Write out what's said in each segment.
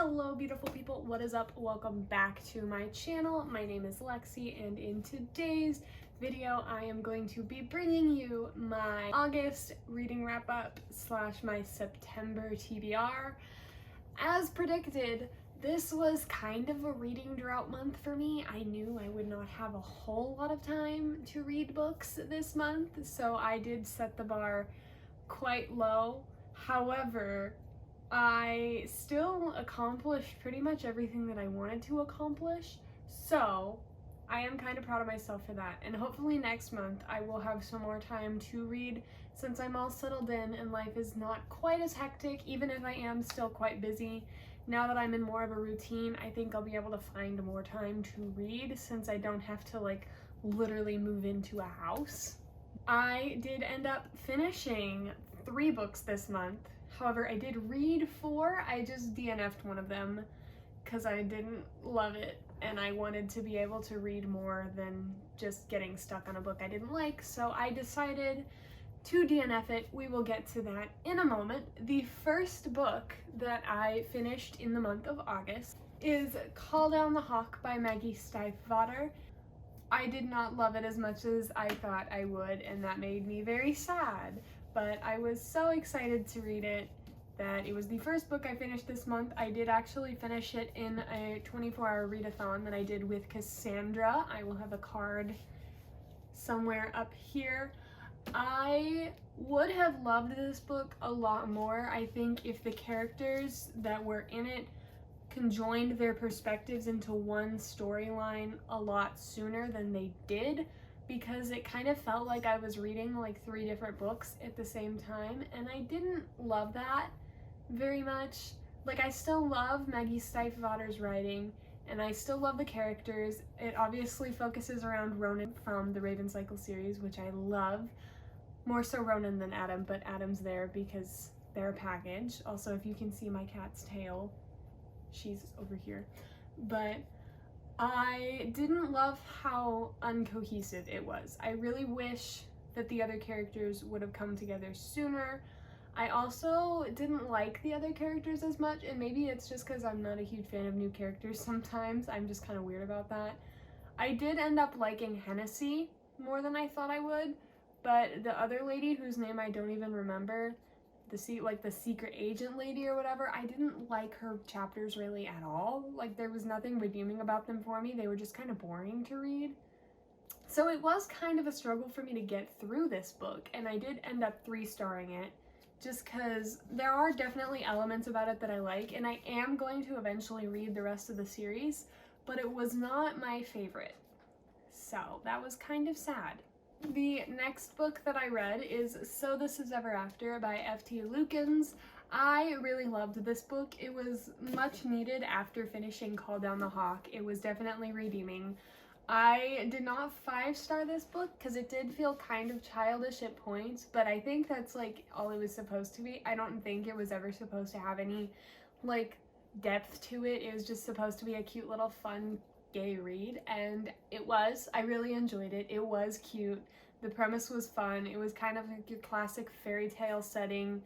Hello beautiful people, what is up? Welcome back to my channel. My name is Lexi, and in today's video I am going to be bringing you my August reading wrap up / my September TBR. As predicted, this was kind of a reading drought month for me. I knew I would not have a whole lot of time to read books this month, so I did set the bar quite low. However, I still accomplished pretty much everything that I wanted to accomplish, so I am kind of proud of myself for that. And hopefully next month I will have some more time to read since I'm all settled in and life is not quite as hectic, even if I am still quite busy. Now that I'm in more of a routine, I think I'll be able to find more time to read since I don't have to literally move into a house. I did end up finishing 3 books this month. However, I did read 4. I just DNF'd one of them because I didn't love it and I wanted to be able to read more than just getting stuck on a book I didn't like. So I decided to DNF it. We will get to that in a moment. The first book that I finished in the month of August is Call Down the Hawk by Maggie Stiefvater. I did not love it as much as I thought I would, and that made me very sad. But I was so excited to read it that it was the first book I finished this month. I did actually finish it in a 24-hour readathon that I did with Cassandra. I will have a card somewhere up here. I would have loved this book a lot more, I think, if the characters that were in it conjoined their perspectives into one storyline a lot sooner than they did, because it kind of felt like I was reading 3 different books at the same time, and I didn't love that very much. I still love Maggie Stiefvater's writing, and I still love the characters. It obviously focuses around Ronan from the Raven Cycle series, which I love. More so Ronan than Adam, but Adam's there because they're a package. Also, if you can see my cat's tail, she's over here. But I didn't love how uncohesive it was. I really wish that the other characters would have come together sooner. I also didn't like the other characters as much, and maybe it's just because I'm not a huge fan of new characters sometimes. I'm just kind of weird about that. I did end up liking Hennessy more than I thought I would, but the other lady whose name I don't even remember, the secret agent lady or whatever, I didn't like her chapters really at all. There was nothing redeeming about them for me. They were just kind of boring to read. So it was kind of a struggle for me to get through this book, and I did end up 3-starring it just because there are definitely elements about it that I like, and I am going to eventually read the rest of the series, but it was not my favorite. So that was kind of sad. The next book that I read is So This Is Ever After by F.T. Lukens. I really loved this book. It was much needed after finishing Call Down the Hawk. It was definitely redeeming. I did not 5-star this book because it did feel kind of childish at points, but I think that's all it was supposed to be. I don't think it was ever supposed to have any depth to it. It was just supposed to be a cute little fun gay read, and it was. I really enjoyed it. It was cute. The premise was fun. It was kind of your classic fairy tale setting.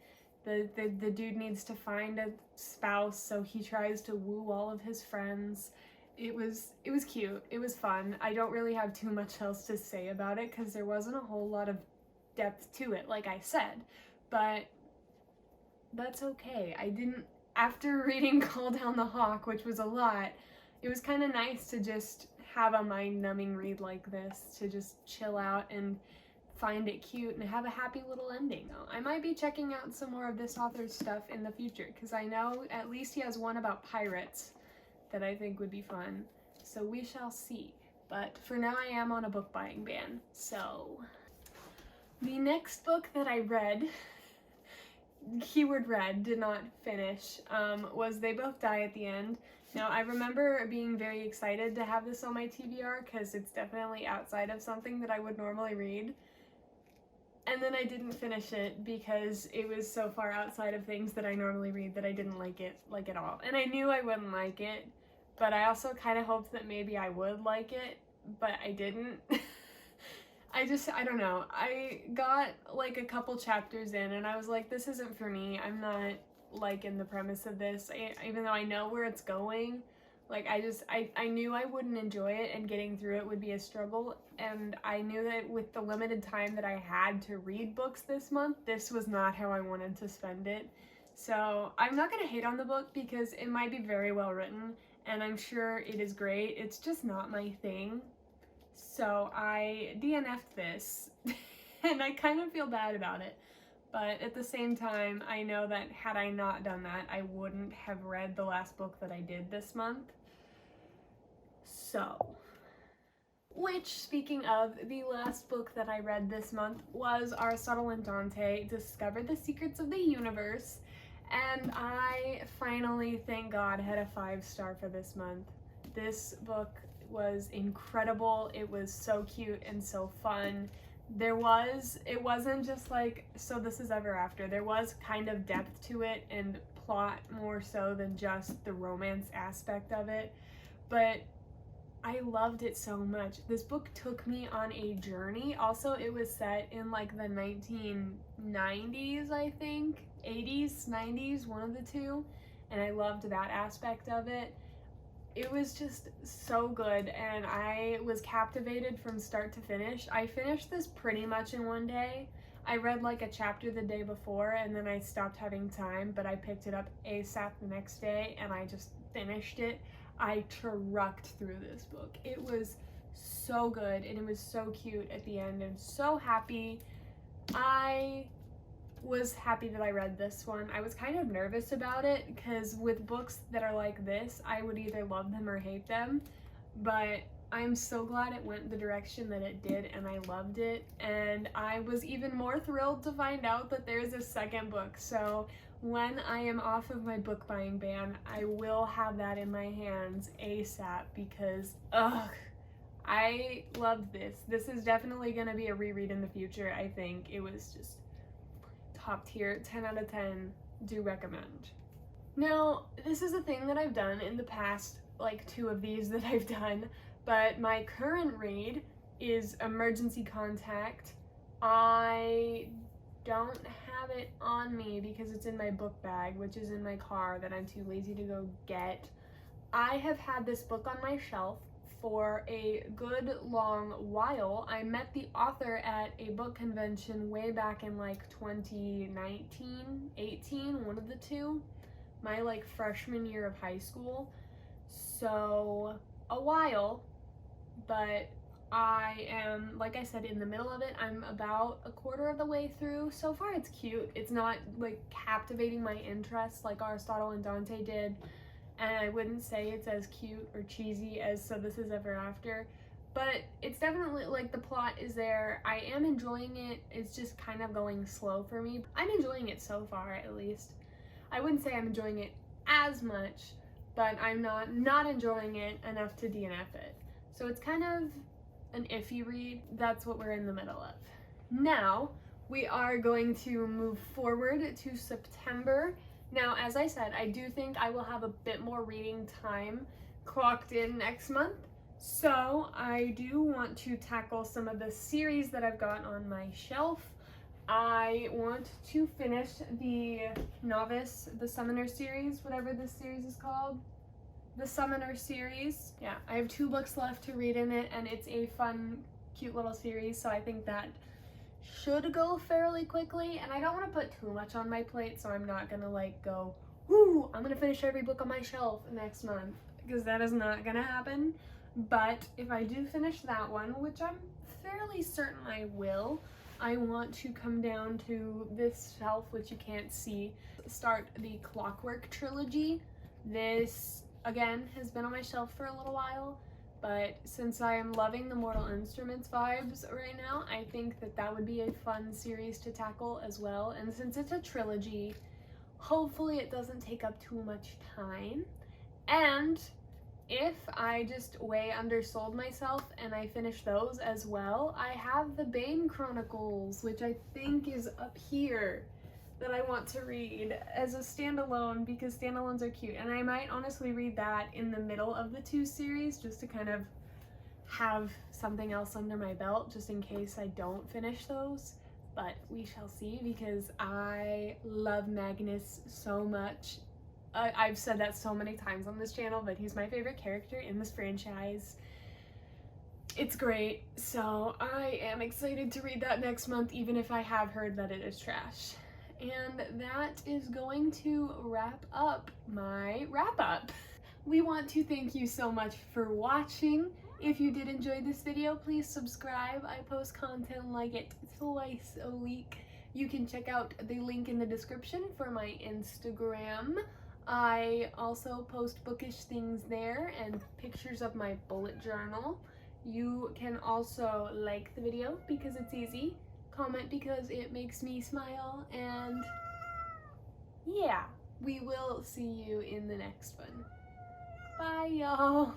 The dude needs to find a spouse, so he tries to woo all of his friends. It was cute. It was fun. I don't really have too much else to say about it because there wasn't a whole lot of depth to it, like I said, but that's okay. After reading Call Down the Hawk, which was a lot, it was kind of nice to just have a mind-numbing read like this, to just chill out and find it cute and have a happy little ending. I might be checking out some more of this author's stuff in the future, because I know at least he has one about pirates that I think would be fun. So we shall see. But for now I am on a book buying ban. So the next book that I read, keyword read, did not finish, was They Both Die at the End. Now, I remember being very excited to have this on my TBR because it's definitely outside of something that I would normally read. And then I didn't finish it because it was so far outside of things that I normally read that I didn't like it at all. And I knew I wouldn't like it, but I also kind of hoped that maybe I would like it, but I didn't. I don't know. I got a couple chapters in and I was like, this isn't for me. I'm not liking the premise of this, even though I know where it's going. Like, I knew I wouldn't enjoy it, and getting through it would be a struggle, and I knew that with the limited time that I had to read books this month, this was not how I wanted to spend it. So I'm not gonna hate on the book because it might be very well written, and I'm sure it is great. It's just not my thing. So I DNF'd this, and I kind of feel bad about it. But at the same time, I know that had I not done that, I wouldn't have read the last book that I did this month. So, which, speaking of, the last book that I read this month was Aristotle and Dante, Discover the Secrets of the Universe. And I finally, thank God, had a 5-star for this month. This book was incredible. It was so cute and so fun. It wasn't just like, so this is ever after. There was kind of depth to it and plot more so than just the romance aspect of it. But I loved it so much. This book took me on a journey. Also, it was set in like the 1990s, I think. 80s, 90s, one of the two. And I loved that aspect of it. It was just so good, and I was captivated from start to finish. I finished this pretty much in one day. I read like a chapter the day before, and then I stopped having time, but I picked it up ASAP the next day, and I just finished it. I trucked through this book. It was so good, and it was so cute at the end, and so happy. I was happy that I read this one. I was kind of nervous about it because with books that are like this, I would either love them or hate them, but I'm so glad it went the direction that it did, and I loved it. And I was even more thrilled to find out that there's a second book. So when I am off of my book buying ban, I will have that in my hands ASAP because I loved this. This is definitely going to be a reread in the future. I think it was just top tier, 10 out of 10, do recommend. Now, this is a thing that I've done in the past, like 2 of these that I've done, but my current read is Emergency Contact. I don't have it on me because it's in my book bag, which is in my car that I'm too lazy to go get. I have had this book on my shelf for a good long while. I met the author at a book convention way back in like 2019, 18, one of the two, my like freshman year of high school. So a while, but I am, like I said, in the middle of it. I'm about a quarter of the way through. So far it's cute. It's not like captivating my interest like Aristotle and Dante did. And I wouldn't say it's as cute or cheesy as So This Is Ever After, but it's definitely, like, the plot is there. I am enjoying it. It's just kind of going slow for me. I'm enjoying it so far, at least. I wouldn't say I'm enjoying it as much, but I'm not enjoying it enough to DNF it. So it's kind of an iffy read. That's what we're in the middle of. Now, we are going to move forward to September. Now, as I said, I do think I will have a bit more reading time clocked in next month. So I do want to tackle some of the series that I've got on my shelf. I want to finish the Novice, the Summoner series, whatever this series is called. The Summoner series. Yeah, I have 2 books left to read in it, and it's a fun, cute little series, so I think that should go fairly quickly. And I don't want to put too much on my plate, so I'm not gonna like go, whoo, I'm gonna finish every book on my shelf next month, because that is not gonna happen. But if I do finish that one, which I'm fairly certain I will, I want to come down to this shelf, which you can't see, start the Clockwork trilogy. This, again, has been on my shelf for a little while, but since I am loving the Mortal Instruments vibes right now, I think that that would be a fun series to tackle as well. And since it's a trilogy, hopefully it doesn't take up too much time. And if I just way undersold myself and I finish those as well, I have the Bane Chronicles, which I think is up here, that I want to read as a standalone, because standalones are cute. And I might honestly read that in the middle of the 2 series just to kind of have something else under my belt just in case I don't finish those. but we shall see, because I love Magnus so much. I've said that so many times on this channel, but he's my favorite character in this franchise. It's great, so I am excited to read that next month, even if I have heard that it is trash. And that is going to wrap up my wrap-up. We want to thank you so much for watching. If you did enjoy this video, please subscribe. I post content like it twice a week. You can check out the link in the description for my Instagram. I also post bookish things there and pictures of my bullet journal. You can also like the video because it's easy, comment because it makes me smile, and yeah, we will see you in the next one. Bye, y'all.